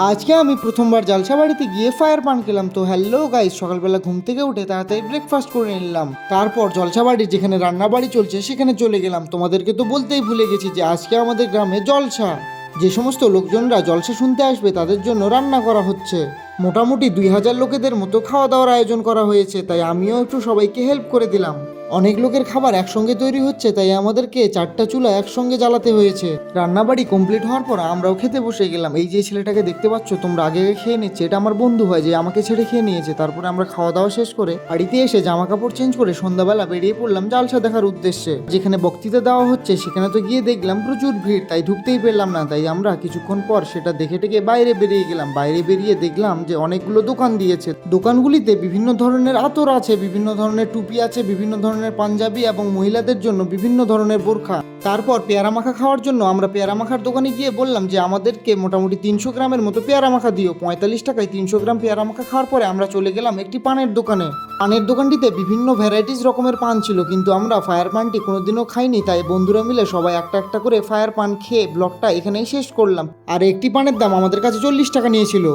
আজকে আমি প্রথমবার জালসা বাড়িতে গিয়ে ফায়ার পান খেলাম। তো হ্যালো গাইস, সকালবেলা ঘুম থেকে উঠে তাড়াতাড়ি ব্রেকফাস্ট করে নিলাম। তারপর জলসা বাড়ির যেখানে রান্না বাড়ি চলছে সেখানে চলে গেলাম। তোমাদেরকে তো বলতেই ভুলে গেছি যে আজকে আমাদের গ্রামে জলসা, যে সমস্ত লোকজনরা জলসা শুনতে আসবে তাদের জন্য রান্না করা হচ্ছে। মোটামুটি 2000 লোকেদের মতো খাওয়া দাওয়ার আয়োজন করা হয়েছে, তাই আমিও একটু সবাইকে হেল্প করে দিলাম। অনেক লোকের খাবার একসঙ্গে তৈরি হচ্ছে, তাই আমাদেরকে 4টা চুলা একসঙ্গে জ্বালাতে হয়েছে। রান্নাবাড়ি কমপ্লিট হওয়ার পর আমরাও খেতে বসে গেলাম। এই যে ছেলেটাকে দেখতে পাচ্ছ তোমরা, আগে খেয়ে নিচ্ছে, এটা আমার বন্ধু হয় যে আমাকে ছেড়ে খেয়ে নিয়েছে। তারপরে আমরা খাওয়া দাওয়া শেষ করে বাড়িতে এসে জামা কাপড় চেঞ্জ করে সন্ধ্যাবেলা বেরিয়ে পড়লাম জালসা দেখার উদ্দেশ্যে। যেখানে বক্তৃতা দেওয়া হচ্ছে সেখানে তো গিয়ে দেখলাম প্রচুর ভিড়, তাই ঢুকতেই পেলাম না। তাই আমরা কিছুক্ষণ পর সেটা দেখে টেকে বাইরে বেরিয়ে গেলাম। বাইরে বেরিয়ে দেখলাম যে অনেকগুলো দোকান দিয়েছে। দোকানগুলিতে বিভিন্ন ধরনের আতর আছে, বিভিন্ন ধরনের টুপি আছে, বিভিন্ন ধরনের পাঞ্জাবি এবং মহিলাদের জন্য বিভিন্ন ধরনের বোরখা। তারপর পেয়ারা মাখা খাওয়ার জন্য আমরা পেয়ারা মাখার দোকানে গিয়ে বললাম যে আমাদেরকে মোটামুটি 300 গ্রামের মতো পেয়ারা মাখা দিও। 45 টাকায় 300 গ্রাম পেয়ারা মাখা খাওয়ার পরে আমরা চলে গেলাম একটি পানের দোকানে। পানের দোকানটিতে বিভিন্ন ভ্যারাইটিস রকমের পান ছিল, কিন্তু আমরা ফায়ার পানটি কোনোদিনও খাইনি, তাই বন্ধুরা মিলে সবাই একটা একটা করে ফায়ার পান খেয়ে ব্লগটা এখানেই শেষ করলাম। আর একটি পানের দাম আমাদের কাছে 40 টাকা নিয়েছিল।